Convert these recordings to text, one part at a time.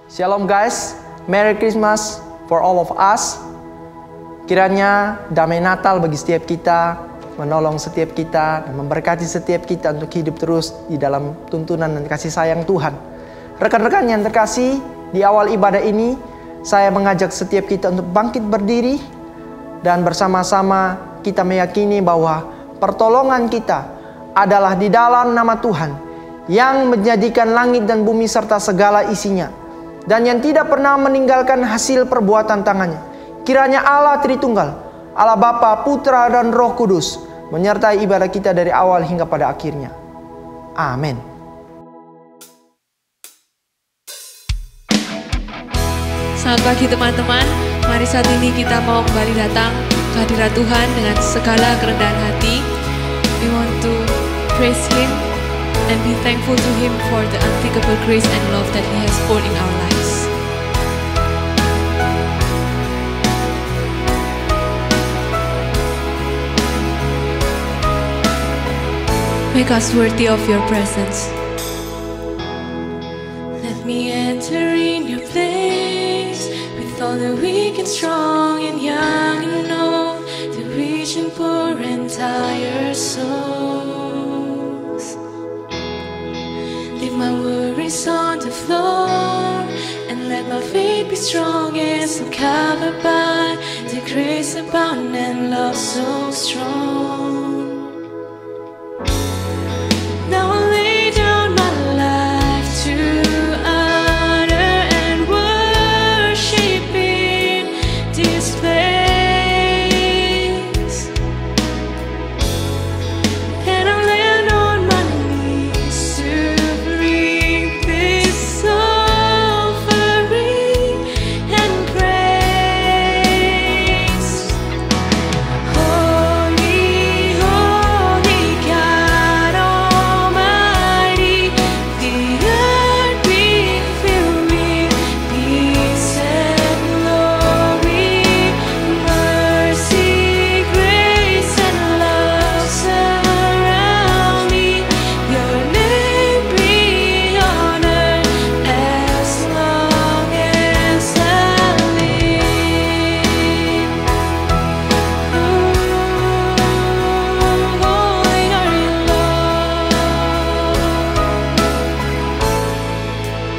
Shalom guys, Merry Christmas for all of us. Kiranya damai Natal bagi setiap kita, menolong setiap kita, dan memberkati setiap kita untuk hidup terus di dalam tuntunan dan kasih sayang Tuhan. Rekan-rekan yang terkasih, di awal ibadah ini, saya mengajak setiap kita untuk bangkit berdiri, dan bersama-sama kita meyakini bahwa pertolongan kita adalah di dalam nama Tuhan, yang menjadikan langit dan bumi serta segala isinya, dan yang tidak pernah meninggalkan hasil perbuatan tangannya. Kiranya Allah Tritunggal, Allah Bapa, Putra, dan Roh Kudus menyertai ibadah kita dari awal hingga pada akhirnya. Amin. Selamat pagi teman-teman. Mari saat ini kita mau kembali datang ke hadirat Tuhan dengan segala kerendahan hati. We want to praise Him and be thankful to Him for the unthinkable grace and love that He has poured in our lives. Make us worthy of your presence. Let me enter in your place with all the weak and strong and young and old, the rich and poor and tired souls. Leave my worries on the floor and let my faith be strong as I'm covered by the grace abound and love so strong.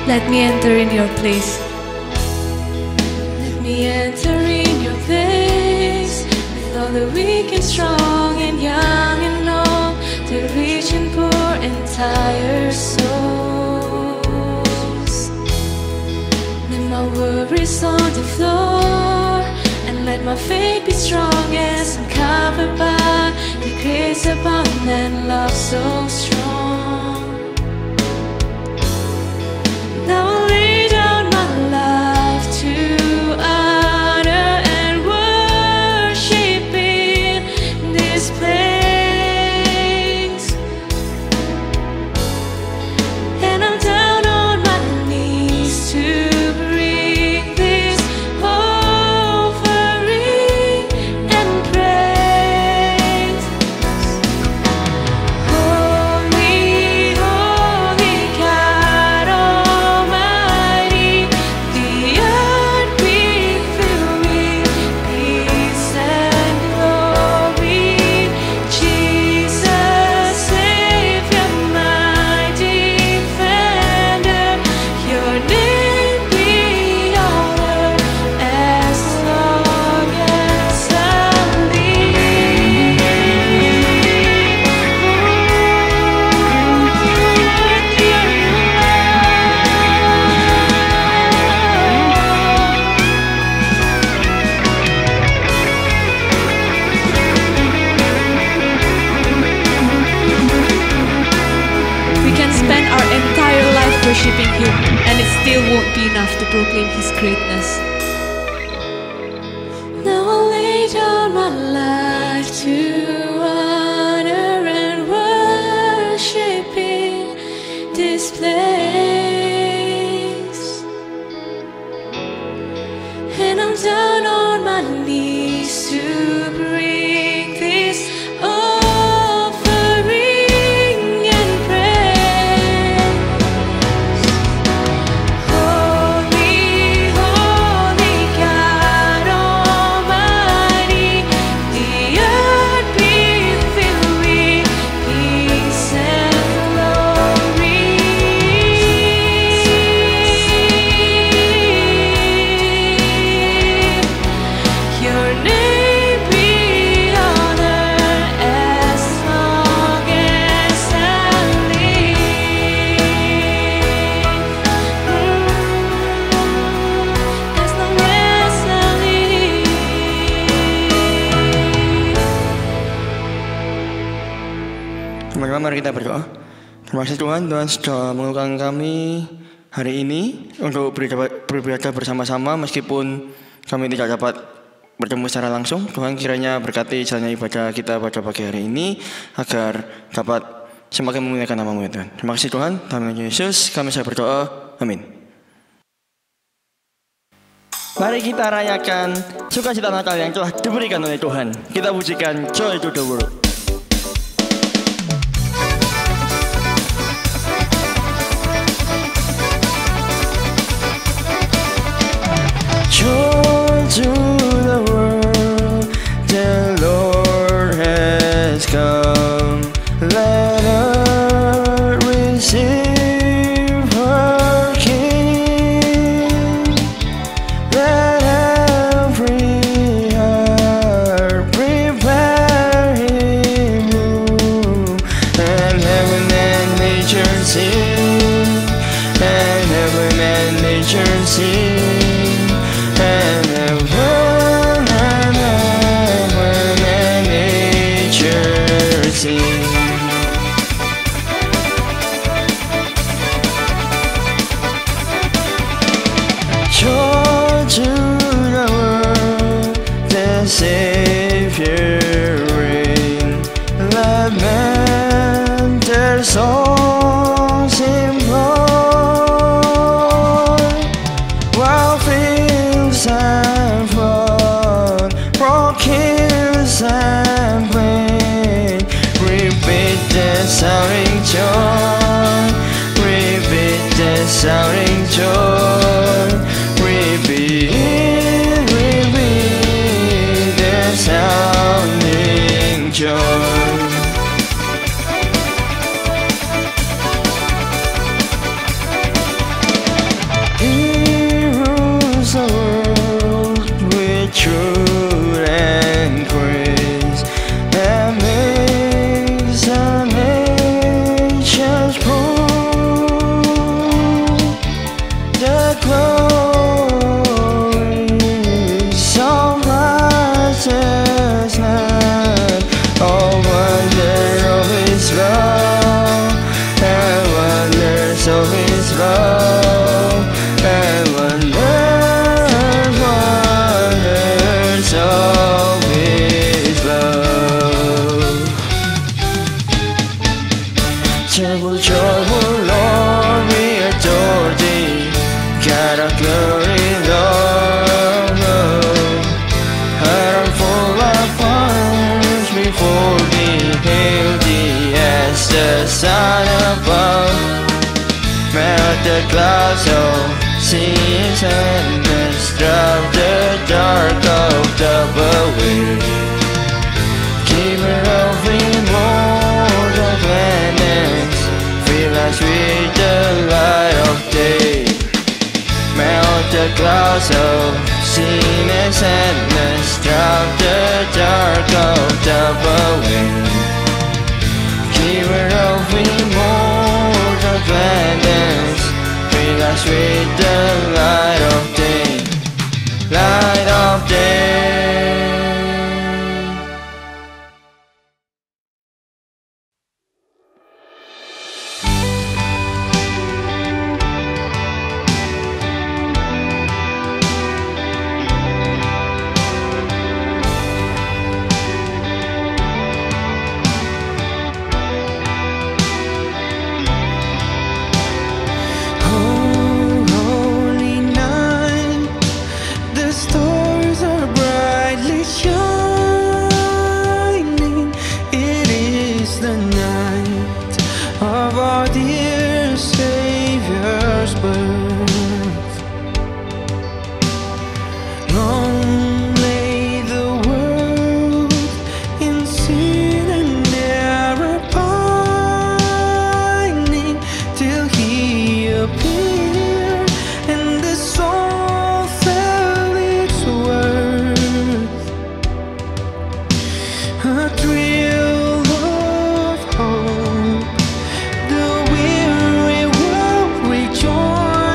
Let me enter in your place. Let me enter in your place with all the weak and strong and young and old, the rich and poor and tired souls. Let my worries on the floor and let my faith be strong as I'm covered by the grace abound and love so strong. Now I lay down my life to honor and worship in this place. And I'm down on my knees to bring this offering and praise. Holy, holy God Almighty, the earth will fill with peace and glory. Jesus, Savior, my defender, your name be honored as long as I We can spend our entire life worshiping Him, and it still won't be enough to proclaim His greatness. Now I lay down my life to honor and worship in this place. And I'm down on my knees to bring this offering and praise. Holy, Mari kita berdoa. Terima kasih Tuhan, Tuhan sudah menguatkan kami hari ini untuk beribadah bersama-sama meskipun kami tidak dapat bertemu secara langsung. Tuhan kiranya berkati jalannya ibadah kita pada pagi hari ini agar dapat semakin memuliakan nama-Mu ya Tuhan. Terima kasih Tuhan, dalam nama Yesus kami saya berdoa. Amin. Mari kita rayakan sukacita Natal yang telah diberikan oleh Tuhan. Kita pujikan Joy to the World. Joy to the world, the Lord has come. Let earth receive her King. Let every heart prepare Him room. And heaven and nature sing, and heaven and nature sing. And heaven and nature sing. Joy to the world, the Savior reign. Let men their songs employ, while fields and flood, rock hills and plain, repeat the sounding joy, repeat the sounding joy, repeat the sounding joy. He rules the world with truth and grace, and makes the nations prove the glories of righteousness. Oh, wonder of His love, and wonders of His love, and wonders of His love. Joyful, joyful Lord, we adore Thee, God of glory, Lord, Lord. Heart full of honors before Thee, hail Thee as the Son above. Melt the clouds of sins and drop the dark of double way. Giver of immortal gladness, fill us with the light of day. Melt the clouds of sin and sadness, drop the dark of double way. Giver of immortal gladness, fill us with the light of day, light of day. Holy night, the stars are brightly shining. It is the night of our dear Savior's birth. Long lay the world in sin and error pining, till He appeared and the soul felt its worth. A thrill of hope, the weary world rejoiced.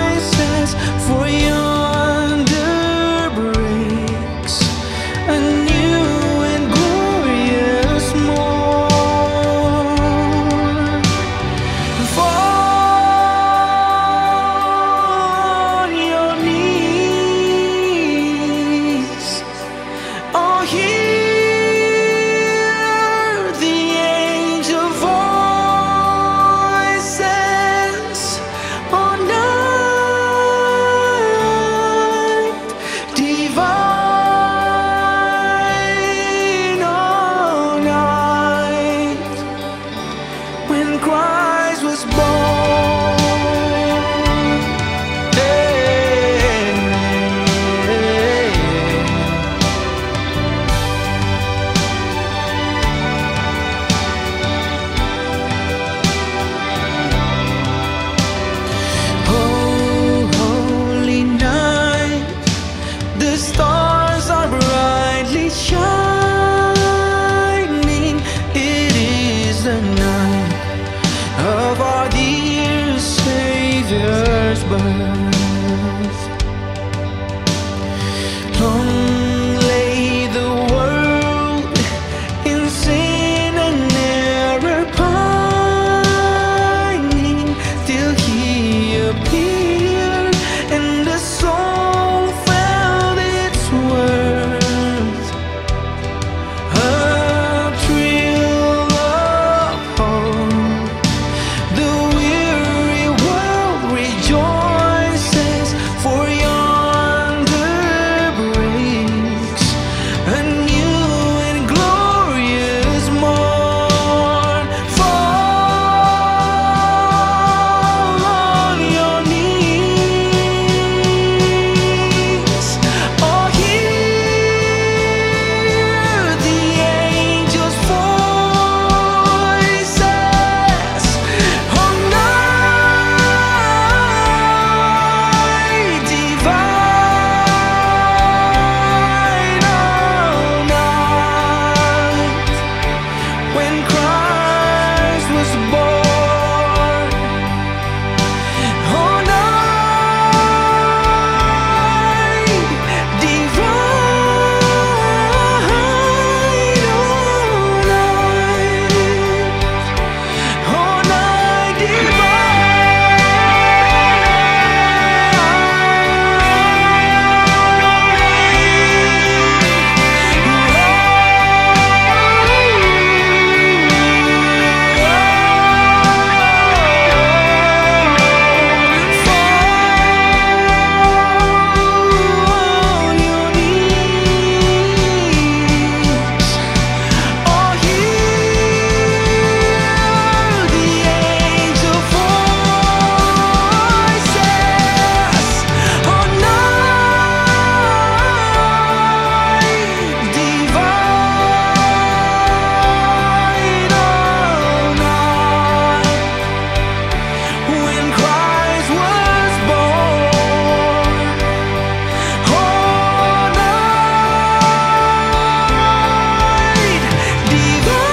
our dear Savior's birth. Long lay the world in sin and error pining, till He appeared and the soul felt its worth. A thrill of hope, the weary world rejoices, for yonder breaks a new and glorious morn. Fall on your knees, or hear the angels' voices. On night divine, all night, when Christ was born. On night divine, all night on your knees, or hear the angel voices. On night divine, all night, when Christ was born. All night divine,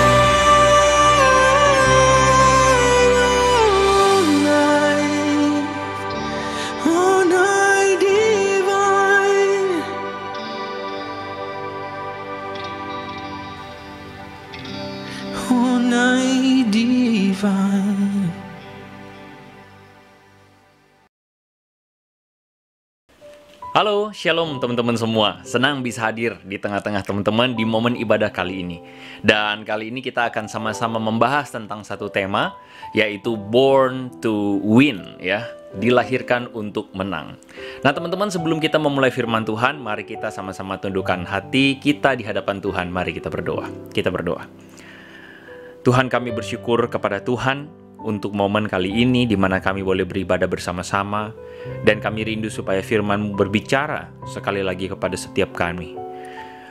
all night divine, all night divine. Halo, shalom teman-teman semua. Senang bisa hadir di tengah-tengah teman-teman di momen ibadah kali ini. Dan kali ini kita akan sama-sama membahas tentang satu tema, yaitu Born to Win, ya. Dilahirkan untuk menang. Nah teman-teman, sebelum kita memulai firman Tuhan, mari kita sama-sama tundukkan hati kita di hadapan Tuhan. Mari kita berdoa. Kita berdoa. Tuhan, kami bersyukur kepada Tuhan untuk momen kali ini di mana kami boleh beribadah bersama-sama, dan kami rindu supaya firman-Mu berbicara sekali lagi kepada setiap kami.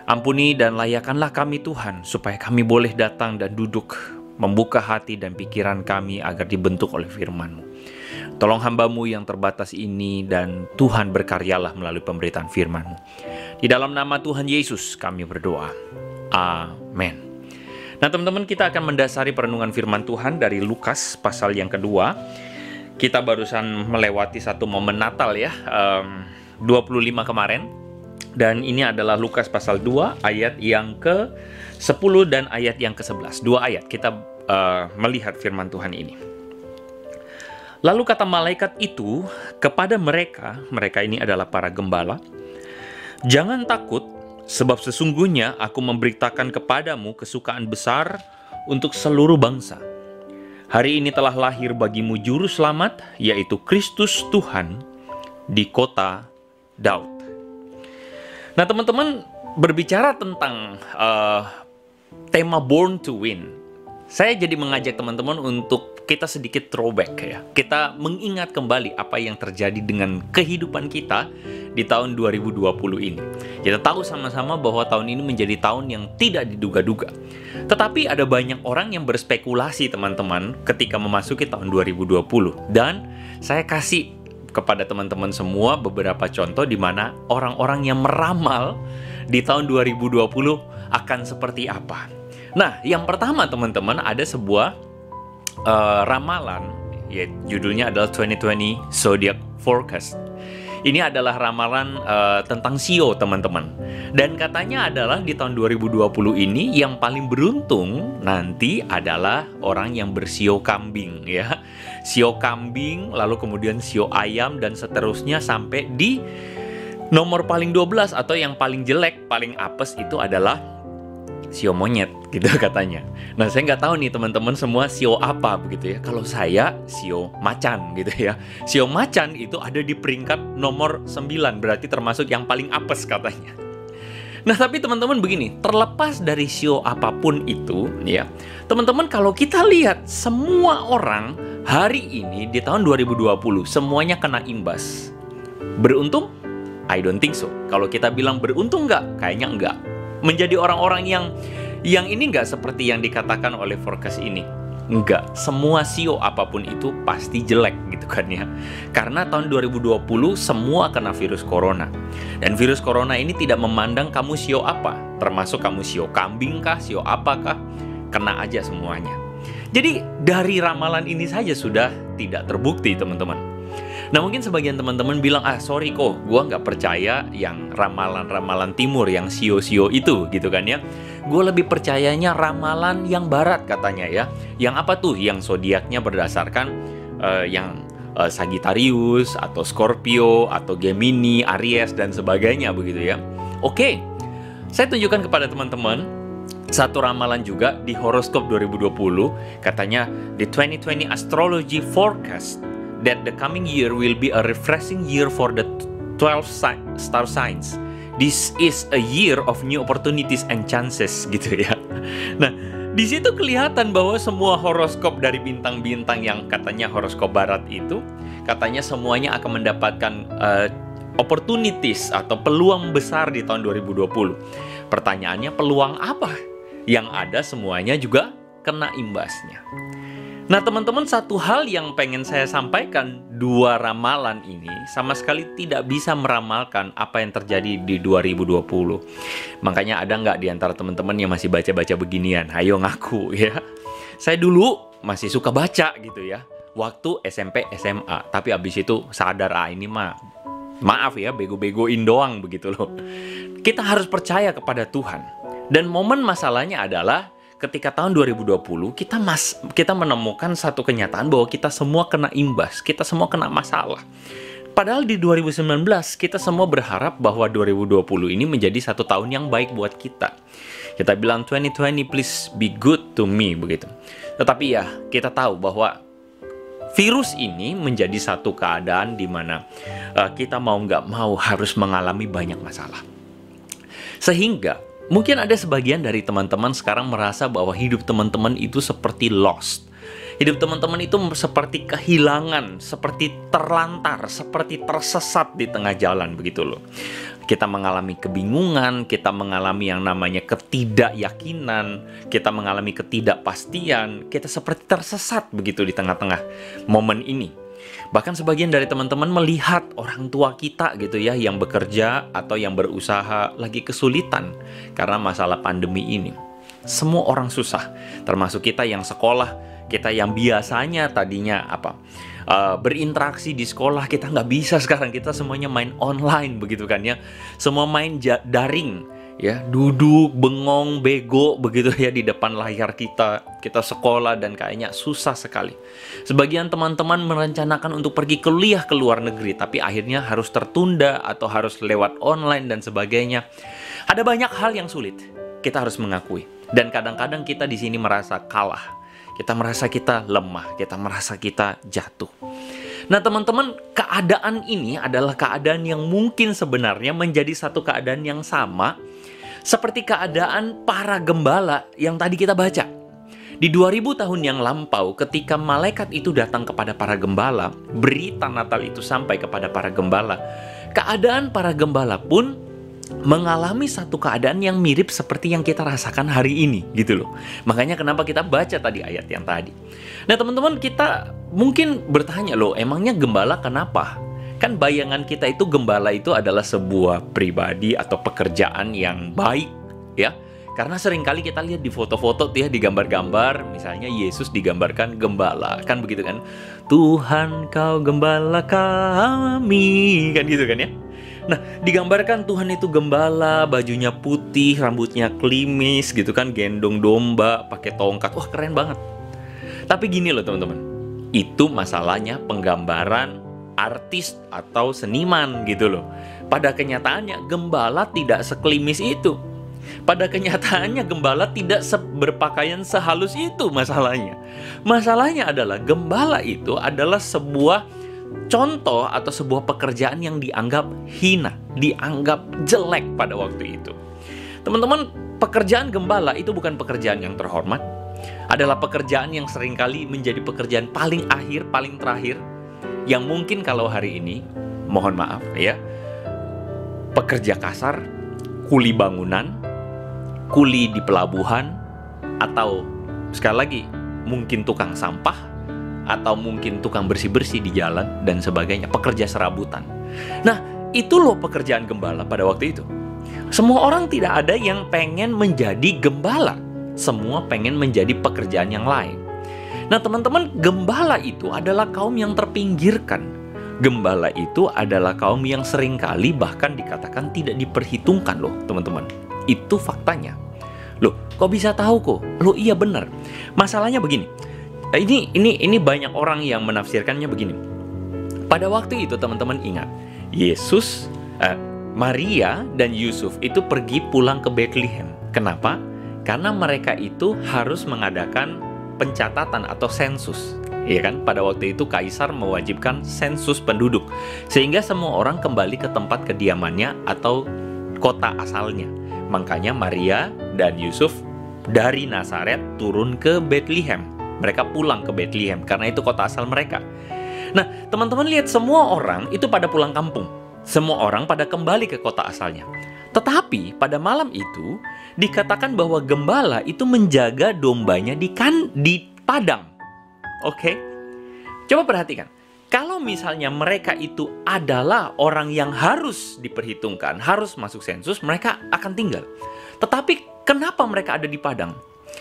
Ampuni dan layakkanlah kami Tuhan, supaya kami boleh datang dan duduk, membuka hati dan pikiran kami agar dibentuk oleh firman-Mu. Tolong hamba-Mu yang terbatas ini, dan Tuhan berkaryalah melalui pemberitaan firman-Mu. Di dalam nama Tuhan Yesus kami berdoa. Amin. Nah teman-teman, kita akan mendasari perenungan firman Tuhan dari Lukas pasal yang kedua. Kita barusan melewati satu momen Natal ya, 25 kemarin. Dan ini adalah Lukas pasal 2 ayat yang ke-10 dan ayat yang ke-11. 2 ayat kita melihat firman Tuhan ini. Lalu kata malaikat itu kepada mereka ini adalah para gembala, "Jangan takut, sebab sesungguhnya aku memberitakan kepadamu kesukaan besar untuk seluruh bangsa. Hari ini telah lahir bagimu juru selamat, yaitu Kristus Tuhan di kota Daud." Nah teman-teman, berbicara tentang tema Born to Win, saya jadi mengajak teman-teman untuk kita sedikit throwback ya. Kita mengingat kembali apa yang terjadi dengan kehidupan kita di tahun 2020 ini. Kita tahu sama-sama bahwa tahun ini menjadi tahun yang tidak diduga-duga. Tetapi ada banyak orang yang berspekulasi teman-teman ketika memasuki tahun 2020. Dan saya kasih kepada teman-teman semua beberapa contoh di mana orang-orang yang meramal di tahun 2020 akan seperti apa. Nah, yang pertama teman-teman, ada sebuah ramalan ya judulnya adalah 2020 Zodiac Forecast. Ini adalah ramalan tentang sio, teman-teman. Dan katanya adalah di tahun 2020 ini yang paling beruntung nanti adalah orang yang bersio kambing, ya. Sio kambing, lalu kemudian sio ayam, dan seterusnya sampai di nomor paling 12 atau yang paling jelek, paling apes itu adalah sio monyet, gitu katanya. Nah, saya nggak tahu nih teman-teman semua sio apa begitu ya. Kalau saya sio macan gitu ya. Sio macan itu ada di peringkat nomor 9, berarti termasuk yang paling apes katanya. Nah, tapi teman-teman begini, terlepas dari sio apapun itu ya, teman-teman, kalau kita lihat semua orang hari ini di tahun 2020 semuanya kena imbas. Beruntung? I don't think so. Kalau kita bilang beruntung nggak? Kayaknya enggak. Menjadi orang-orang yang ini nggak seperti yang dikatakan oleh forecast ini. Enggak, semua sio apapun itu pasti jelek gitu kan ya. Karena tahun 2020 semua kena virus corona. Dan virus corona ini tidak memandang kamu sio apa. Termasuk kamu sio kambing kah, sio apakah, kena aja semuanya. Jadi dari ramalan ini saja sudah tidak terbukti, teman-teman. Nah, mungkin sebagian teman-teman bilang, sorry kok, gua nggak percaya yang ramalan-ramalan timur, yang sio-sio itu, gitu kan ya. Gue lebih percayanya ramalan yang barat katanya ya. Yang apa tuh? Yang zodiaknya berdasarkan yang Sagittarius, atau Scorpio, atau Gemini, Aries, dan sebagainya begitu ya. Oke, saya tunjukkan kepada teman-teman satu ramalan juga di horoskop 2020. Katanya, the 2020 astrology forecast that the coming year will be a refreshing year for the 12 star signs. This is a year of new opportunities and chances gitu ya. Nah, di situ kelihatan bahwa semua horoskop dari bintang-bintang yang katanya horoskop barat itu, katanya semuanya akan mendapatkan opportunities atau peluang besar di tahun 2020. Pertanyaannya, peluang apa? Yang ada semuanya juga kena imbasnya. Nah, teman-teman, satu hal yang pengen saya sampaikan, dua ramalan ini sama sekali tidak bisa meramalkan apa yang terjadi di 2020. Makanya ada nggak di antara teman-teman yang masih baca-baca beginian? Ayo ngaku ya. Saya dulu masih suka baca gitu ya, waktu SMP, SMA. Tapi abis itu sadar, ini mah maaf ya, bego-begoin doang begitu loh. Kita harus percaya kepada Tuhan. Dan momen masalahnya adalah ketika tahun 2020 kita menemukan satu kenyataan bahwa kita semua kena imbas, kita semua kena masalah. Padahal di 2019 kita semua berharap bahwa 2020 ini menjadi satu tahun yang baik buat kita. Kita bilang 2020 please be good to me begitu. Tetapi ya kita tahu bahwa virus ini menjadi satu keadaan di mana kita mau nggak mau harus mengalami banyak masalah. Sehingga mungkin ada sebagian dari teman-teman sekarang merasa bahwa hidup teman-teman itu seperti lost. Hidup teman-teman itu seperti kehilangan, seperti terlantar, seperti tersesat di tengah jalan begitu loh. Kita mengalami kebingungan, kita mengalami yang namanya ketidakyakinan, kita mengalami ketidakpastian, kita seperti tersesat begitu di tengah-tengah momen ini. Bahkan sebagian dari teman-teman melihat orang tua kita gitu ya, yang bekerja atau yang berusaha lagi kesulitan karena masalah pandemi ini. Semua orang susah, termasuk kita yang sekolah, kita yang biasanya tadinya berinteraksi di sekolah, kita nggak bisa sekarang, kita semuanya main online begitu kan ya. Semua main daring. Ya, duduk, bengong, bego begitu ya di depan layar kita sekolah dan kayaknya susah sekali. Sebagian teman-teman merencanakan untuk pergi kuliah ke luar negeri, tapi akhirnya harus tertunda atau harus lewat online dan sebagainya. Ada banyak hal yang sulit, kita harus mengakui. Dan kadang-kadang kita di sini merasa kalah, kita merasa kita lemah, kita merasa kita jatuh. Nah, teman-teman, keadaan ini adalah keadaan yang mungkin sebenarnya menjadi satu keadaan yang sama seperti keadaan para gembala yang tadi kita baca. Di 2000 tahun yang lampau, ketika malaikat itu datang kepada para gembala, berita Natal itu sampai kepada para gembala, keadaan para gembala pun mengalami satu keadaan yang mirip seperti yang kita rasakan hari ini gitu loh. Makanya kenapa kita baca tadi ayat yang tadi. Nah, teman-teman, kita mungkin bertanya loh, emangnya gembala kenapa? Kan bayangan kita itu gembala itu adalah sebuah pribadi atau pekerjaan yang baik ya. Karena seringkali kita lihat di foto-foto tuh ya, di gambar-gambar, misalnya Yesus digambarkan gembala, kan begitu kan? Tuhan kau gembala kami, kan gitu kan ya? Nah, digambarkan Tuhan itu gembala, bajunya putih, rambutnya klimis gitu kan, gendong domba, pakai tongkat. Wah, keren banget. Tapi gini loh teman-teman, itu masalahnya penggambaran artis atau seniman gitu loh. Pada kenyataannya gembala tidak seklimis itu. Pada kenyataannya gembala tidak berpakaian sehalus itu masalahnya. Masalahnya adalah gembala itu adalah sebuah contoh atau sebuah pekerjaan yang dianggap hina, dianggap jelek pada waktu itu. Teman-teman, pekerjaan gembala itu bukan pekerjaan yang terhormat. Adalah pekerjaan yang seringkali menjadi pekerjaan paling akhir, paling terakhir. Yang mungkin kalau hari ini, mohon maaf ya, pekerja kasar, kuli bangunan, kuli di pelabuhan, atau sekali lagi mungkin tukang sampah, atau mungkin tukang bersih-bersih di jalan dan sebagainya, pekerja serabutan. Nah, itu loh pekerjaan gembala pada waktu itu. Semua orang tidak ada yang pengen menjadi gembala. Semua pengen menjadi pekerjaan yang lain. Nah, teman-teman, gembala itu adalah kaum yang terpinggirkan. Gembala itu adalah kaum yang seringkali bahkan dikatakan tidak diperhitungkan loh, teman-teman. Itu faktanya. Loh, kok bisa tahu kok? Loh, iya benar. Masalahnya begini. Ini banyak orang yang menafsirkannya begini. Pada waktu itu teman-teman ingat, Yesus, Maria dan Yusuf itu pergi pulang ke Bethlehem. Kenapa? Karena mereka itu harus mengadakan pencatatan atau sensus. Iya kan? Pada waktu itu kaisar mewajibkan sensus penduduk, sehingga semua orang kembali ke tempat kediamannya atau kota asalnya. Makanya Maria dan Yusuf dari Nazaret turun ke Bethlehem. Mereka pulang ke Bethlehem karena itu kota asal mereka. Nah, teman-teman lihat, semua orang itu pada pulang kampung. Semua orang pada kembali ke kota asalnya. Tetapi pada malam itu dikatakan bahwa gembala itu menjaga dombanya di padang. Oke? Coba perhatikan. Kalau misalnya mereka itu adalah orang yang harus diperhitungkan, harus masuk sensus, mereka akan tinggal. Tetapi kenapa mereka ada di padang?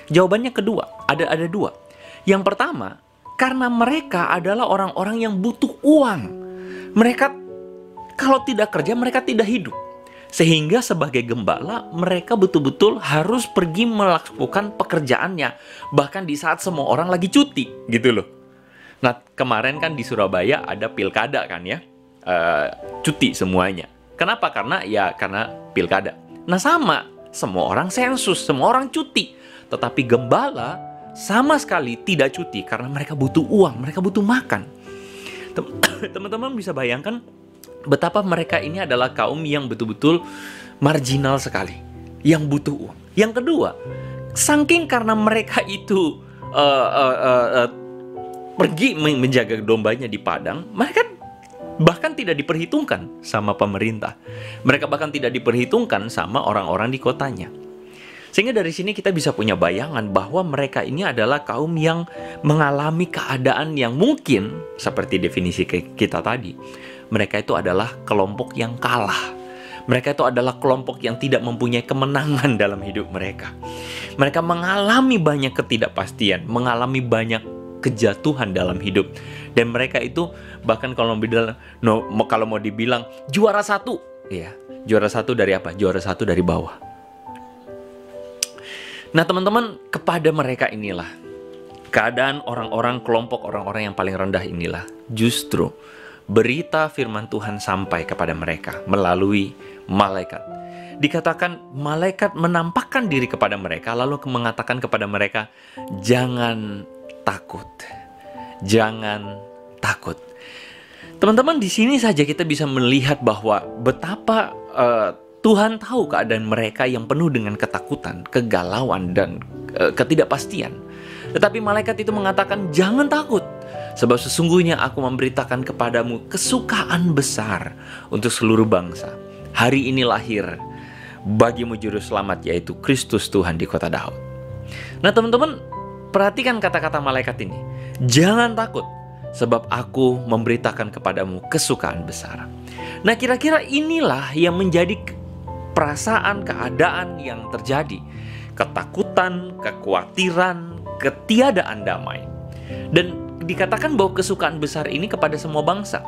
Jawabannya kedua, ada dua. Yang pertama, karena mereka adalah orang-orang yang butuh uang. Mereka kalau tidak kerja, mereka tidak hidup. Sehingga sebagai gembala, mereka betul-betul harus pergi melakukan pekerjaannya. Bahkan di saat semua orang lagi cuti, gitu loh. Nah, kemarin kan di Surabaya ada pilkada kan ya, cuti semuanya. Kenapa? Karena pilkada. Nah, semua orang sensus, semua orang cuti. Tetapi gembala sama sekali tidak cuti karena mereka butuh uang, mereka butuh makan. Teman-teman bisa bayangkan betapa mereka ini adalah kaum yang betul-betul marginal sekali, yang butuh uang. Yang kedua, saking karena mereka itu pergi menjaga dombanya di padang, mereka bahkan tidak diperhitungkan sama pemerintah. Mereka bahkan tidak diperhitungkan sama orang-orang di kotanya. Sehingga dari sini kita bisa punya bayangan bahwa mereka ini adalah kaum yang mengalami keadaan yang mungkin seperti definisi kita tadi. Mereka itu adalah kelompok yang kalah. Mereka itu adalah kelompok yang tidak mempunyai kemenangan dalam hidup mereka. Mereka mengalami banyak ketidakpastian, mengalami banyak kejatuhan dalam hidup. Dan mereka itu bahkan kalau mau dibilang juara satu, ya, juara satu dari apa? Juara satu dari bawah. Nah, teman-teman, kepada mereka inilah keadaan orang-orang, kelompok orang-orang yang paling rendah inilah justru berita firman Tuhan sampai kepada mereka melalui malaikat. Dikatakan malaikat menampakkan diri kepada mereka lalu mengatakan kepada mereka, jangan takut. Jangan takut. Teman-teman, di sini saja kita bisa melihat bahwa betapa Tuhan tahu keadaan mereka yang penuh dengan ketakutan, kegalauan, dan ketidakpastian. Tetapi malaikat itu mengatakan, jangan takut. Sebab sesungguhnya aku memberitakan kepadamu kesukaan besar untuk seluruh bangsa. Hari ini lahir bagimu juru selamat, yaitu Kristus Tuhan di kota Daud. Nah, teman-teman, perhatikan kata-kata malaikat ini. Jangan takut, sebab aku memberitakan kepadamu kesukaan besar. Nah, kira-kira inilah yang menjadi perasaan, keadaan yang terjadi ketakutan, kekhawatiran, ketiadaan damai. Dan dikatakan bahwa kesukaan besar ini kepada semua bangsa.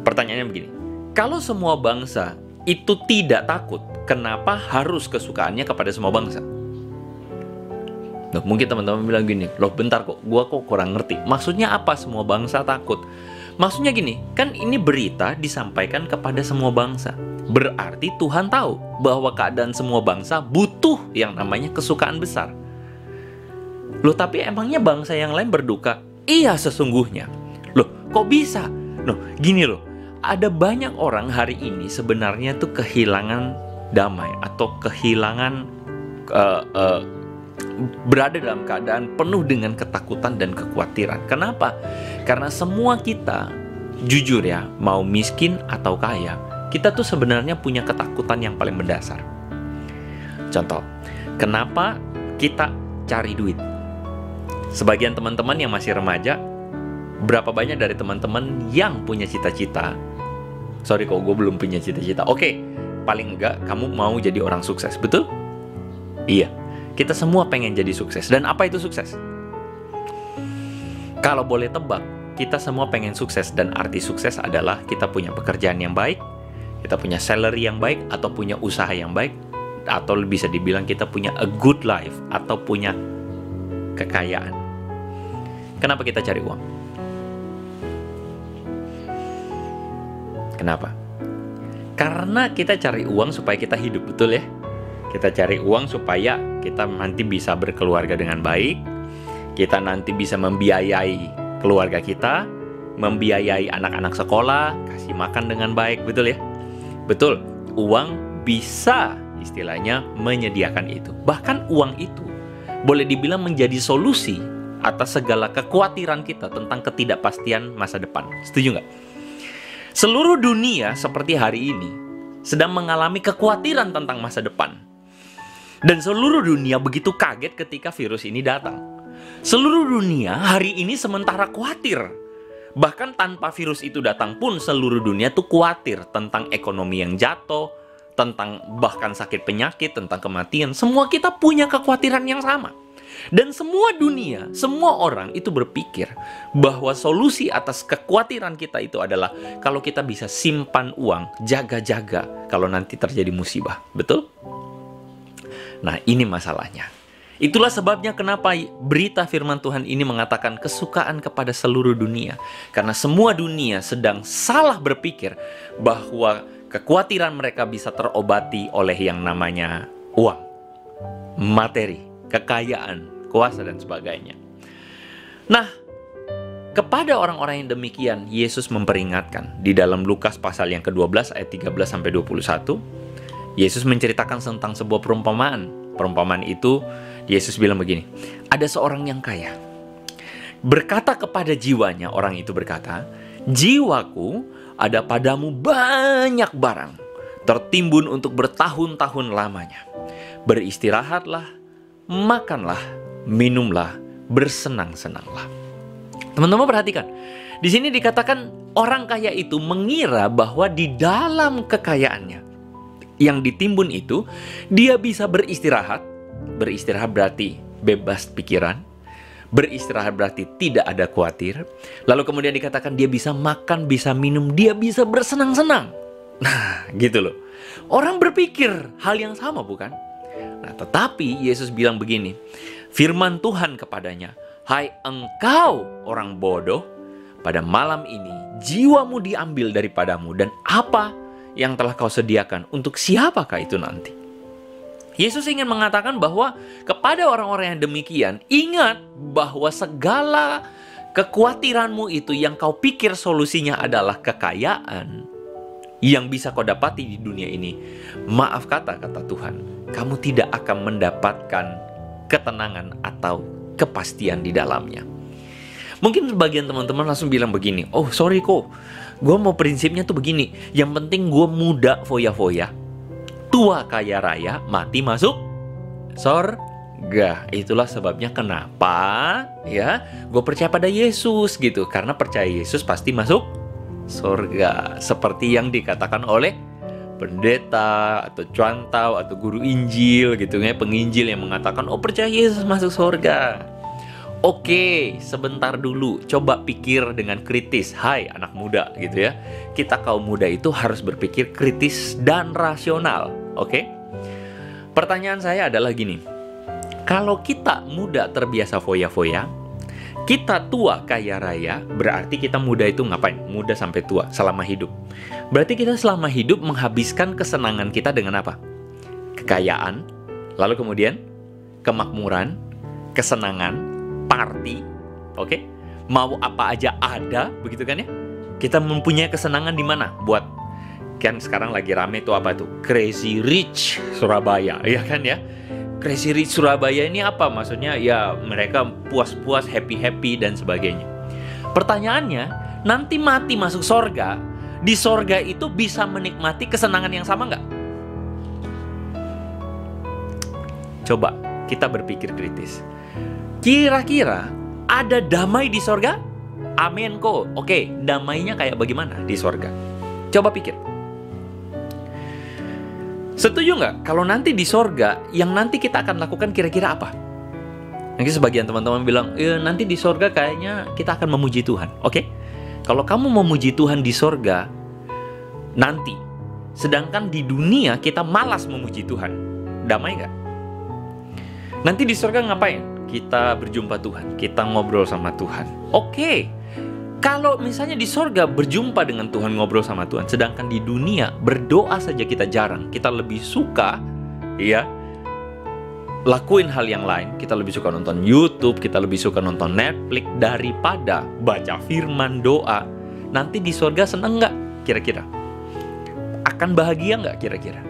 Pertanyaannya begini, kalau semua bangsa itu tidak takut, kenapa harus kesukaannya kepada semua bangsa? Loh, mungkin teman-teman bilang gini, loh bentar kok, gua kok kurang ngerti. Maksudnya apa semua bangsa takut? Maksudnya gini, kan ini berita disampaikan kepada semua bangsa. Berarti Tuhan tahu bahwa keadaan semua bangsa butuh yang namanya kesukaan besar. Loh, tapi emangnya bangsa yang lain berduka? Iya, sesungguhnya. Loh, kok bisa? Loh, gini loh, ada banyak orang hari ini sebenarnya tuh kehilangan damai atau kehilangan berada dalam keadaan penuh dengan ketakutan dan kekhawatiran. Kenapa? Karena semua kita, jujur ya, mau miskin atau kaya, kita tuh sebenarnya punya ketakutan yang paling mendasar. Contoh, kenapa kita cari duit? Sebagian teman-teman yang masih remaja, berapa banyak dari teman-teman yang punya cita-cita? Sorry kok gue belum punya cita-cita. Oke, paling enggak kamu mau jadi orang sukses, betul? Iya, kita semua pengen jadi sukses. Dan apa itu sukses? Kalau boleh tebak, kita semua pengen sukses. Dan arti sukses adalah kita punya pekerjaan yang baik, kita punya salary yang baik, atau punya usaha yang baik, atau bisa dibilang kita punya a good life, atau punya kekayaan. Kenapa kita cari uang? Kenapa? Karena kita cari uang supaya kita hidup, betul ya? Kita cari uang supaya kita nanti bisa berkeluarga dengan baik, kita nanti bisa membiayai keluarga kita, membiayai anak-anak sekolah, kasih makan dengan baik, betul ya? Betul, uang bisa istilahnya menyediakan itu. Bahkan uang itu boleh dibilang menjadi solusi atas segala kekhawatiran kita tentang ketidakpastian masa depan. Setuju nggak? Seluruh dunia seperti hari ini sedang mengalami kekhawatiran tentang masa depan. Dan seluruh dunia begitu kaget ketika virus ini datang. Seluruh dunia hari ini sementara khawatir. Bahkan tanpa virus itu datang pun seluruh dunia tuh khawatir tentang ekonomi yang jatuh, tentang bahkan sakit penyakit, tentang kematian. Semua kita punya kekhawatiran yang sama. Dan semua dunia, semua orang itu berpikir bahwa solusi atas kekhawatiran kita itu adalah kalau kita bisa simpan uang, jaga-jaga kalau nanti terjadi musibah. Betul? Nah, ini masalahnya. Itulah sebabnya kenapa berita firman Tuhan ini mengatakan kesukaan kepada seluruh dunia. Karena semua dunia sedang salah berpikir bahwa kekhawatiran mereka bisa terobati oleh yang namanya uang, materi, kekayaan, kuasa, dan sebagainya. Nah, kepada orang-orang yang demikian, Yesus memperingatkan di dalam Lukas pasal yang ke-12 ayat 13-21. Yesus menceritakan tentang sebuah perumpamaan. Perumpamaan itu, Yesus bilang begini, ada seorang yang kaya berkata kepada jiwanya, orang itu berkata, jiwaku, ada padamu banyak barang, tertimbun untuk bertahun-tahun lamanya. Beristirahatlah, makanlah, minumlah, bersenang-senanglah. Teman-teman perhatikan, di sini dikatakan orang kaya itu mengira bahwa di dalam kekayaannya yang ditimbun itu, dia bisa beristirahat. Beristirahat berarti bebas pikiran. Beristirahat berarti tidak ada khawatir. Lalu kemudian dikatakan dia bisa makan, bisa minum, dia bisa bersenang-senang. Nah, gitu loh. Orang berpikir hal yang sama, bukan? Nah, tetapi Yesus bilang begini, firman Tuhan kepadanya, hai engkau orang bodoh, pada malam ini jiwamu diambil daripadamu, dan apa yang telah kau sediakan, untuk siapakah itu nanti? Yesus ingin mengatakan bahwa kepada orang-orang yang demikian, ingat bahwa segala kekhawatiranmu itu yang kau pikir solusinya adalah kekayaan yang bisa kau dapati di dunia ini. Maaf kata Tuhan, kamu tidak akan mendapatkan ketenangan atau kepastian di dalamnya. Mungkin sebagian teman-teman langsung bilang begini, oh sorry kok, gue mau prinsipnya tuh begini, yang penting gue muda foya-foya, tua kaya raya, mati masuk sorga. Itulah sebabnya kenapa ya gue percaya pada Yesus gitu, karena percaya Yesus pasti masuk sorga, seperti yang dikatakan oleh pendeta atau cuantau atau guru Injil gitu ya, penginjil yang mengatakan oh percaya Yesus masuk surga. Oke, sebentar dulu, coba pikir dengan kritis. Hai anak muda gitu ya. Kita kaum muda itu harus berpikir kritis dan rasional. Oke? Pertanyaan saya adalah gini. Kalau kita muda terbiasa foya-foya, kita tua kaya raya, berarti kita muda itu ngapain? Muda sampai tua, selama hidup. Berarti kita selama hidup menghabiskan kesenangan kita dengan apa? Kekayaan, lalu kemudian kemakmuran, kesenangan, party, oke? Mau apa aja ada, begitu kan ya? Kita mempunyai kesenangan di mana? Buat kan sekarang lagi rame tuh apa tuh? Crazy Rich Surabaya, ya kan ya? Crazy Rich Surabaya ini apa? Maksudnya ya mereka puas-puas, happy-happy dan sebagainya. Pertanyaannya, nanti mati masuk sorga, di sorga itu bisa menikmati kesenangan yang sama nggak? Coba kita berpikir kritis. Kira-kira ada damai di sorga? Amin kok. Oke, damainya kayak bagaimana di sorga? Coba pikir. Setuju nggak kalau nanti di sorga yang nanti kita akan lakukan kira-kira apa? Nanti sebagian teman-teman bilang, nanti di sorga kayaknya kita akan memuji Tuhan. Oke? Kalau kamu memuji Tuhan di sorga nanti, sedangkan di dunia kita malas memuji Tuhan, damai nggak? Nanti di sorga ngapain? Kita berjumpa Tuhan, kita ngobrol sama Tuhan. Oke, kalau misalnya di sorga berjumpa dengan Tuhan, ngobrol sama Tuhan, sedangkan di dunia berdoa saja kita jarang, kita lebih suka ya lakuin hal yang lain. Kita lebih suka nonton YouTube, kita lebih suka nonton Netflix daripada baca firman, doa. Nanti di sorga seneng nggak kira-kira? Akan bahagia nggak kira-kira?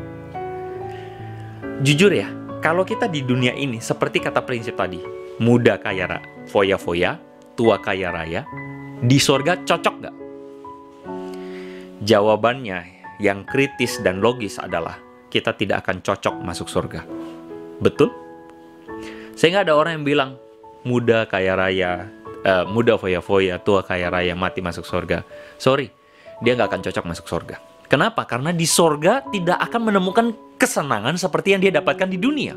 Jujur ya, kalau kita di dunia ini, seperti kata prinsip tadi, muda kaya raya, foya-foya, tua kaya raya, di sorga cocok nggak? Jawabannya yang kritis dan logis adalah kita tidak akan cocok masuk surga. Betul? Sehingga ada orang yang bilang, muda kaya raya, muda foya-foya, tua kaya raya, mati masuk surga. Sorry, dia nggak akan cocok masuk surga. Kenapa? Karena di sorga tidak akan menemukan kesenangan seperti yang dia dapatkan di dunia.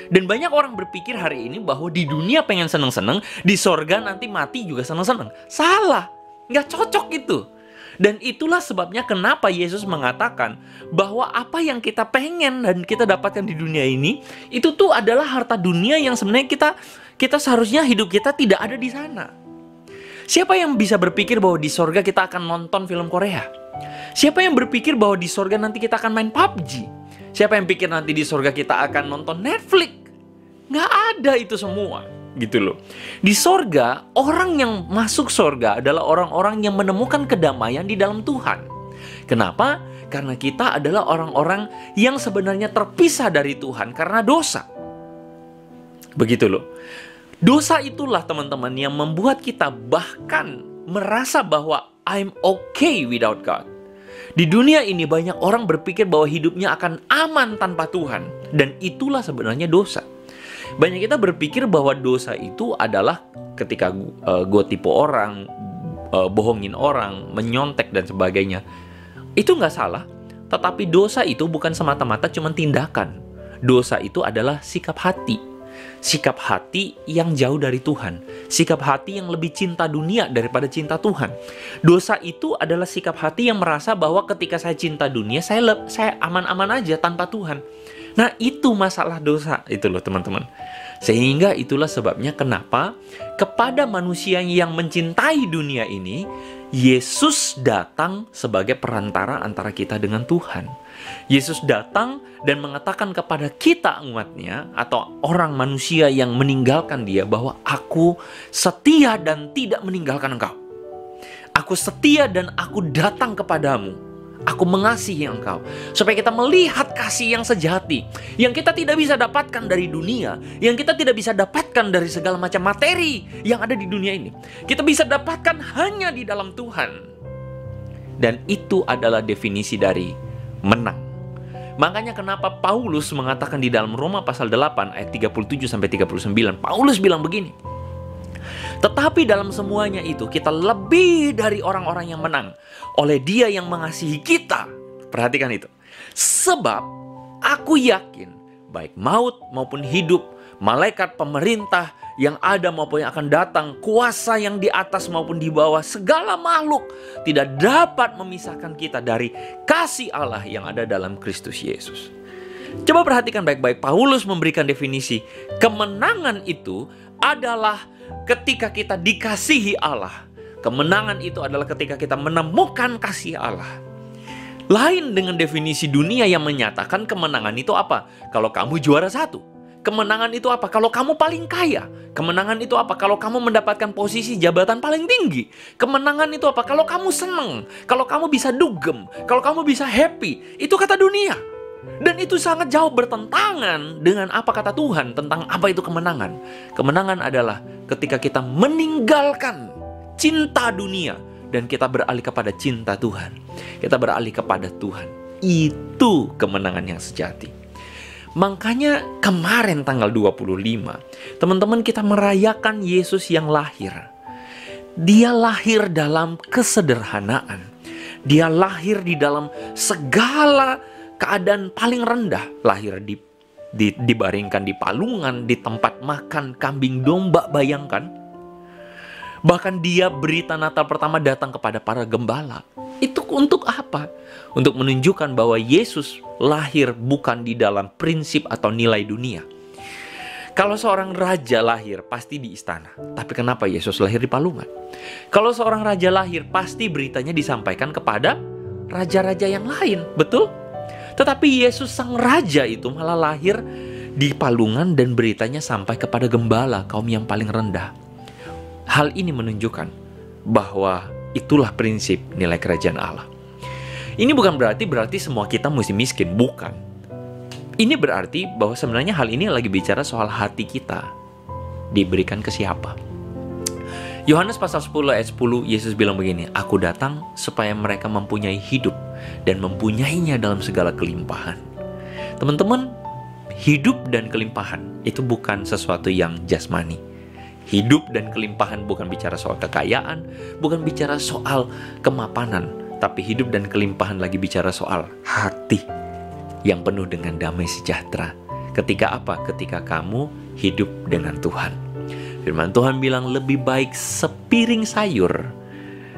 Dan banyak orang berpikir hari ini bahwa di dunia pengen seneng-seneng, di sorga nanti mati juga seneng-seneng. Salah, nggak cocok itu. Dan itulah sebabnya kenapa Yesus mengatakan bahwa apa yang kita pengen dan kita dapatkan di dunia ini, itu tuh adalah harta dunia yang sebenarnya kita seharusnya hidup kita tidak ada di sana. Siapa yang bisa berpikir bahwa di sorga kita akan nonton film Korea? Siapa yang berpikir bahwa di sorga nanti kita akan main PUBG? Siapa yang pikir nanti di sorga kita akan nonton Netflix? Nggak ada itu semua, gitu loh. Di sorga, orang yang masuk sorga adalah orang-orang yang menemukan kedamaian di dalam Tuhan. Kenapa? Karena kita adalah orang-orang yang sebenarnya terpisah dari Tuhan karena dosa. Begitu loh. Dosa itulah teman-teman yang membuat kita bahkan merasa bahwa I'm okay without God. Di dunia ini banyak orang berpikir bahwa hidupnya akan aman tanpa Tuhan. Dan itulah sebenarnya dosa. Banyak kita berpikir bahwa dosa itu adalah ketika gue tipu orang, bohongin orang, menyontek dan sebagainya. Itu nggak salah. Tetapi dosa itu bukan semata-mata cuma tindakan. Dosa itu adalah sikap hati. Sikap hati yang jauh dari Tuhan. Sikap hati yang lebih cinta dunia daripada cinta Tuhan. Dosa itu adalah sikap hati yang merasa bahwa ketika saya cinta dunia, saya aman-aman aja tanpa Tuhan. Nah, itu masalah dosa itu loh teman-teman. Sehingga itulah sebabnya kenapa kepada manusia yang mencintai dunia ini, Yesus datang sebagai perantara antara kita dengan Tuhan. Yesus datang dan mengatakan kepada kita umatnya atau orang manusia yang meninggalkan dia bahwa aku setia dan tidak meninggalkan engkau. Aku setia dan aku datang kepadamu. Aku mengasihi engkau. Supaya kita melihat kasih yang sejati. Yang kita tidak bisa dapatkan dari dunia. Yang kita tidak bisa dapatkan dari segala macam materi yang ada di dunia ini. Kita bisa dapatkan hanya di dalam Tuhan. Dan itu adalah definisi dari menang. Makanya kenapa Paulus mengatakan di dalam Roma pasal 8 ayat 37-39. Paulus bilang begini. Tetapi dalam semuanya itu kita lebih dari orang-orang yang menang oleh Dia yang mengasihi kita. Perhatikan itu. Sebab aku yakin baik maut maupun hidup, malaikat, pemerintah yang ada maupun yang akan datang, kuasa yang di atas maupun di bawah, segala makhluk tidak dapat memisahkan kita dari kasih Allah yang ada dalam Kristus Yesus. Coba perhatikan baik-baik, Paulus memberikan definisi kemenangan itu adalah ketika kita dikasihi Allah. Kemenangan itu adalah ketika kita menemukan kasih Allah. Lain dengan definisi dunia yang menyatakan kemenangan itu apa? Kalau kamu juara 1. Kemenangan itu apa? Kalau kamu paling kaya. Kemenangan itu apa? Kalau kamu mendapatkan posisi jabatan paling tinggi. Kemenangan itu apa? Kalau kamu seneng. Kalau kamu bisa dugem. Kalau kamu bisa happy. Itu kata dunia. Dan itu sangat jauh bertentangan dengan apa kata Tuhan tentang apa itu kemenangan. Kemenangan adalah ketika kita meninggalkan cinta dunia dan kita beralih kepada cinta Tuhan. Kita beralih kepada Tuhan. Itu kemenangan yang sejati. Makanya kemarin tanggal 25, teman-teman, kita merayakan Yesus yang lahir. Dia lahir dalam kesederhanaan. Dia lahir di dalam segala keadaan paling rendah. Lahir dibaringkan di palungan, di tempat makan kambing domba, bayangkan. Bahkan dia berita Natal pertama datang kepada para gembala. Itu untuk apa? Untuk menunjukkan bahwa Yesus lahir bukan di dalam prinsip atau nilai dunia. Kalau seorang raja lahir pasti di istana. Tapi kenapa Yesus lahir di palungan? Kalau seorang raja lahir pasti beritanya disampaikan kepada raja-raja yang lain. Betul? Tetapi Yesus sang raja itu malah lahir di palungan dan beritanya sampai kepada gembala, kaum yang paling rendah. Hal ini menunjukkan bahwa itulah prinsip nilai kerajaan Allah. Ini bukan berarti semua kita mesti miskin, bukan. Ini berarti bahwa sebenarnya hal ini lagi bicara soal hati kita diberikan ke siapa. Yohanes pasal 10 ayat 10, Yesus bilang begini, "Aku datang supaya mereka mempunyai hidup dan mempunyainya dalam segala kelimpahan." Teman-teman, hidup dan kelimpahan itu bukan sesuatu yang jasmani. Hidup dan kelimpahan bukan bicara soal kekayaan, bukan bicara soal kemapanan, tapi hidup dan kelimpahan lagi bicara soal hati yang penuh dengan damai sejahtera. Ketika apa? Ketika kamu hidup dengan Tuhan. Firman Tuhan bilang lebih baik sepiring sayur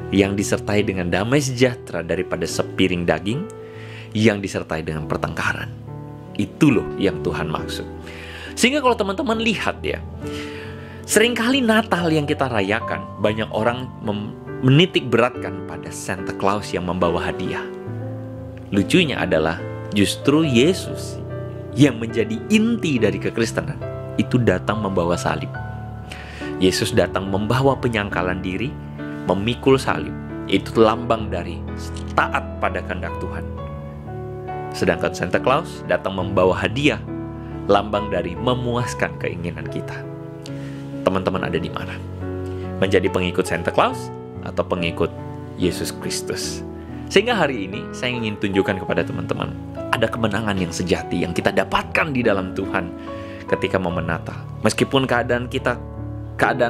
yang disertai dengan damai sejahtera daripada sepiring daging yang disertai dengan pertengkaran. Itu loh yang Tuhan maksud. Sehingga kalau teman-teman lihat ya, seringkali Natal yang kita rayakan, banyak orang menitik beratkan pada Santa Claus yang membawa hadiah. Lucunya adalah justru Yesus yang menjadi inti dari kekristenan itu datang membawa salib. Yesus datang membawa penyangkalan diri, memikul salib. Itu lambang dari taat pada kehendak Tuhan. Sedangkan Santa Claus datang membawa hadiah, lambang dari memuaskan keinginan kita. Teman-teman ada di mana? Menjadi pengikut Santa Claus atau pengikut Yesus Kristus? Sehingga hari ini saya ingin tunjukkan kepada teman-teman, ada kemenangan yang sejati yang kita dapatkan di dalam Tuhan ketika momen Natal. Meskipun keadaan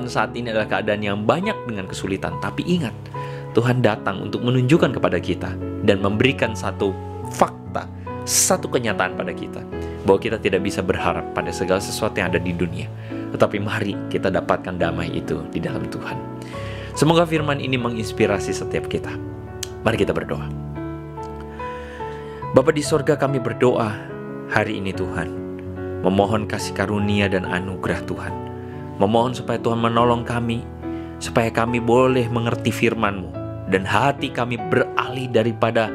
saat ini adalah keadaan yang banyak dengan kesulitan, tapi ingat, Tuhan datang untuk menunjukkan kepada kita dan memberikan satu fakta, satu kenyataan pada kita, bahwa kita tidak bisa berharap pada segala sesuatu yang ada di dunia. Tetapi mari kita dapatkan damai itu di dalam Tuhan. Semoga firman ini menginspirasi setiap kita. Mari kita berdoa. Bapa di sorga, kami berdoa hari ini Tuhan, memohon kasih karunia dan anugerah Tuhan. Memohon supaya Tuhan menolong kami, supaya kami boleh mengerti firman-Mu, dan hati kami beralih daripada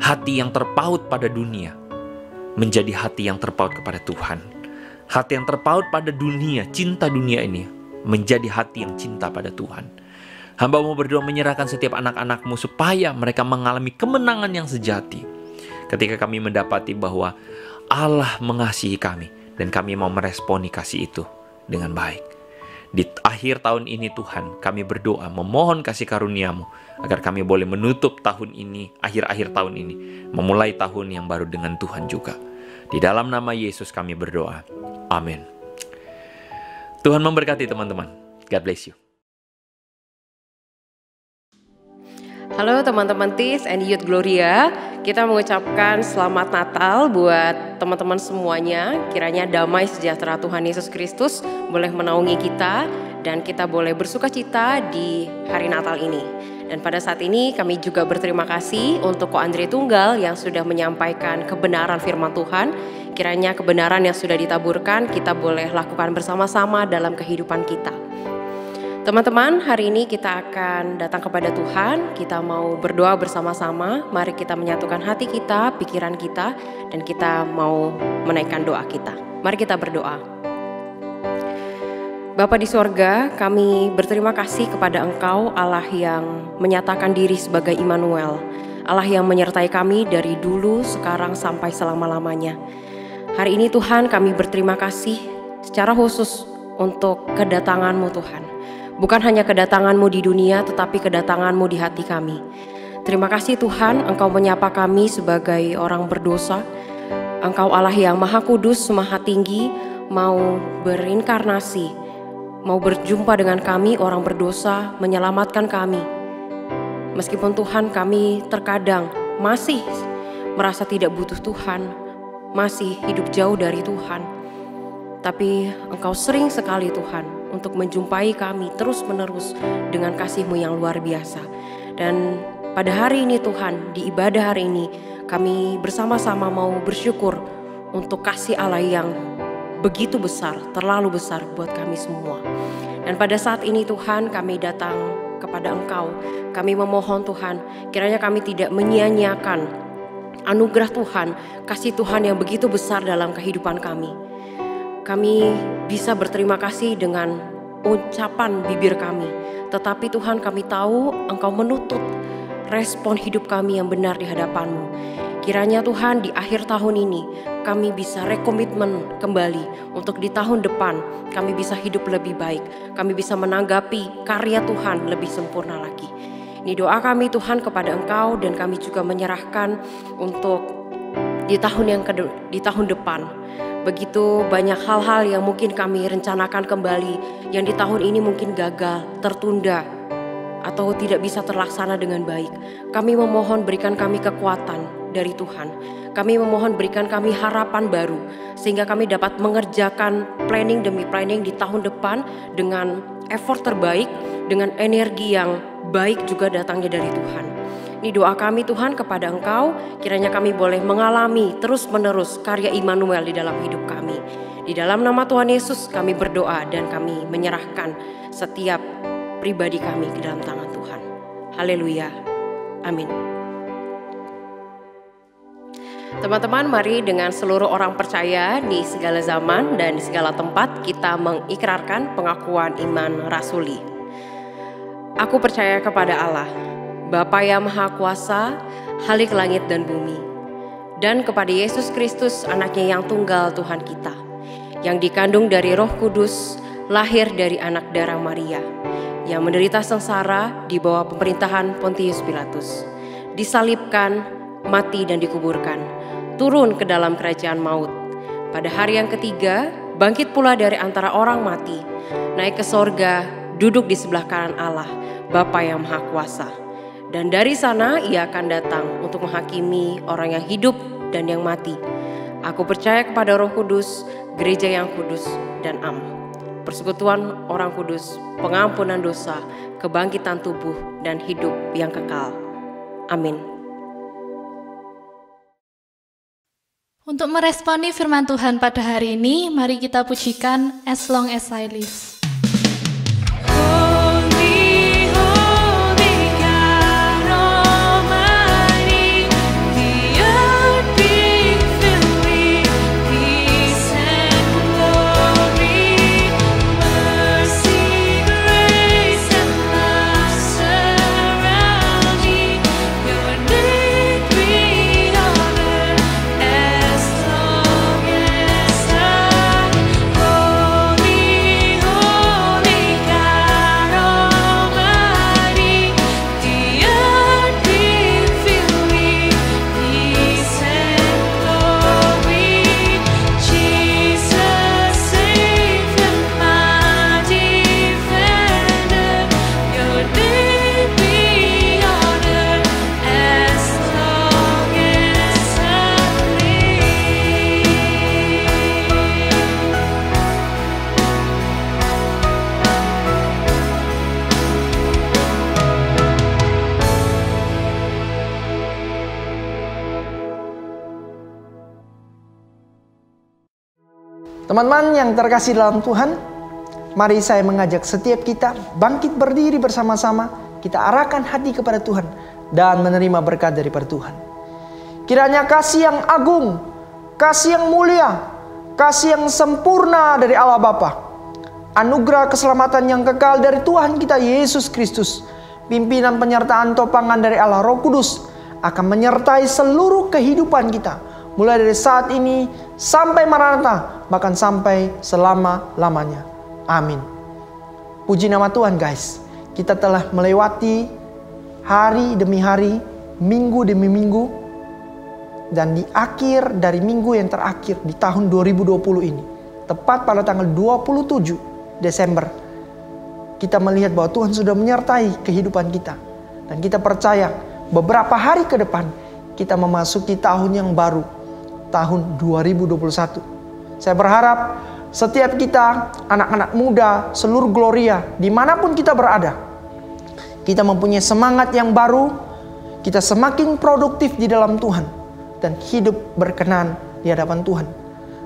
hati yang terpaut pada dunia, menjadi hati yang terpaut kepada Tuhan. Hati yang terpaut pada dunia, cinta dunia ini, menjadi hati yang cinta pada Tuhan. Hamba-Mu berdoa menyerahkan setiap anak-anak-Mu supaya mereka mengalami kemenangan yang sejati. Ketika kami mendapati bahwa Allah mengasihi kami, dan kami mau meresponi kasih itu dengan baik. Di akhir tahun ini Tuhan, kami berdoa memohon kasih karunia-Mu agar kami boleh menutup tahun ini, akhir-akhir tahun ini, memulai tahun yang baru dengan Tuhan juga. Di dalam nama Yesus kami berdoa. Amin. Tuhan memberkati teman-teman. God bless you. Halo teman-teman TIS and Youth Gloria, kita mengucapkan selamat Natal buat teman-teman semuanya. Kiranya damai sejahtera Tuhan Yesus Kristus boleh menaungi kita dan kita boleh bersukacita di hari Natal ini. Dan pada saat ini kami juga berterima kasih untuk Ko Andre Tunggal yang sudah menyampaikan kebenaran firman Tuhan. Kiranya kebenaran yang sudah ditaburkan kita boleh lakukan bersama-sama dalam kehidupan kita. Teman-teman, hari ini kita akan datang kepada Tuhan, kita mau berdoa bersama-sama. Mari kita menyatukan hati kita, pikiran kita, dan kita mau menaikkan doa kita. Mari kita berdoa. Bapa di sorga, kami berterima kasih kepada Engkau, Allah yang menyatakan diri sebagai Immanuel, Allah yang menyertai kami dari dulu, sekarang, sampai selama-lamanya. Hari ini Tuhan, kami berterima kasih secara khusus untuk kedatangan-Mu Tuhan. Bukan hanya kedatangan-Mu di dunia, tetapi kedatangan-Mu di hati kami. Terima kasih Tuhan, Engkau menyapa kami sebagai orang berdosa. Engkau Allah yang Maha Kudus, Maha Tinggi, mau berinkarnasi, mau berjumpa dengan kami orang berdosa, menyelamatkan kami. Meskipun Tuhan kami terkadang masih merasa tidak butuh Tuhan, masih hidup jauh dari Tuhan. Tapi Engkau sering sekali Tuhan untuk menjumpai kami terus-menerus dengan kasih-Mu yang luar biasa. Dan pada hari ini Tuhan, di ibadah hari ini, kami bersama-sama mau bersyukur untuk kasih Allah yang begitu besar, terlalu besar buat kami semua. Dan pada saat ini Tuhan, kami datang kepada Engkau. Kami memohon Tuhan, kiranya kami tidak menyia-nyiakan anugerah Tuhan, kasih Tuhan yang begitu besar dalam kehidupan kami. Kami bisa berterima kasih dengan ucapan bibir kami. Tetapi Tuhan, kami tahu Engkau menuntut respon hidup kami yang benar di hadapan-Mu. Kiranya Tuhan di akhir tahun ini kami bisa rekomitmen kembali untuk di tahun depan kami bisa hidup lebih baik. Kami bisa menanggapi karya Tuhan lebih sempurna lagi. Ini doa kami Tuhan kepada Engkau, dan kami juga menyerahkan untuk di tahun depan. Begitu banyak hal-hal yang mungkin kami rencanakan kembali, yang di tahun ini mungkin gagal, tertunda, atau tidak bisa terlaksana dengan baik. Kami memohon berikan kami kekuatan dari Tuhan. Kami memohon berikan kami harapan baru, sehingga kami dapat mengerjakan planning demi planning di tahun depan dengan effort terbaik, dengan energi yang baik juga datangnya dari Tuhan. Ini doa kami Tuhan kepada Engkau, kiranya kami boleh mengalami terus-menerus karya Immanuel di dalam hidup kami. Di dalam nama Tuhan Yesus kami berdoa dan kami menyerahkan setiap pribadi kami ke dalam tangan Tuhan. Haleluya. Amin. Teman-teman, mari dengan seluruh orang percaya di segala zaman dan di segala tempat kita mengikrarkan pengakuan iman rasuli. Aku percaya kepada Allah, Bapa yang Maha Kuasa, Khalik langit dan bumi, dan kepada Yesus Kristus, anaknya yang tunggal Tuhan kita, yang dikandung dari Roh Kudus, lahir dari anak darah Maria, yang menderita sengsara di bawah pemerintahan Pontius Pilatus, disalibkan, mati dan dikuburkan, turun ke dalam kerajaan maut. Pada hari yang ketiga, bangkit pula dari antara orang mati, naik ke sorga, duduk di sebelah kanan Allah, Bapa yang Maha Kuasa. Dan dari sana ia akan datang untuk menghakimi orang yang hidup dan yang mati. Aku percaya kepada Roh Kudus, gereja yang kudus dan am, persekutuan orang kudus, pengampunan dosa, kebangkitan tubuh dan hidup yang kekal. Amin. Untuk meresponi firman Tuhan pada hari ini, mari kita pujikan As Long As I Live. Holy, Teman-teman yang terkasih dalam Tuhan, mari saya mengajak setiap kita bangkit berdiri bersama-sama. Kita arahkan hati kepada Tuhan dan menerima berkat daripada Tuhan. Kiranya kasih yang agung, kasih yang mulia, kasih yang sempurna dari Allah Bapa, anugerah keselamatan yang kekal dari Tuhan kita Yesus Kristus, pimpinan penyertaan topangan dari Allah Roh Kudus akan menyertai seluruh kehidupan kita, mulai dari saat ini sampai Maranatha, bahkan sampai selama-lamanya. Amin. Puji nama Tuhan guys. Kita telah melewati hari demi hari, minggu demi minggu, dan di akhir dari minggu yang terakhir di tahun 2020 ini, tepat pada tanggal 27 Desember, kita melihat bahwa Tuhan sudah menyertai kehidupan kita. Dan kita percaya beberapa hari ke depan kita memasuki tahun yang baru, tahun 2021. Saya berharap setiap kita, anak-anak muda, seluruh Gloria, dimanapun kita berada, kita mempunyai semangat yang baru, kita semakin produktif di dalam Tuhan, dan hidup berkenan di hadapan Tuhan.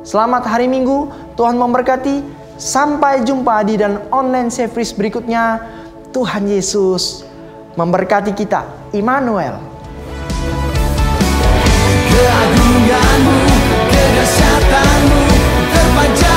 Selamat hari Minggu, Tuhan memberkati. Sampai jumpa di dan online service berikutnya. Tuhan Yesus memberkati kita. Immanuel. Keagunganmu, kedahsyatanmu terpanjang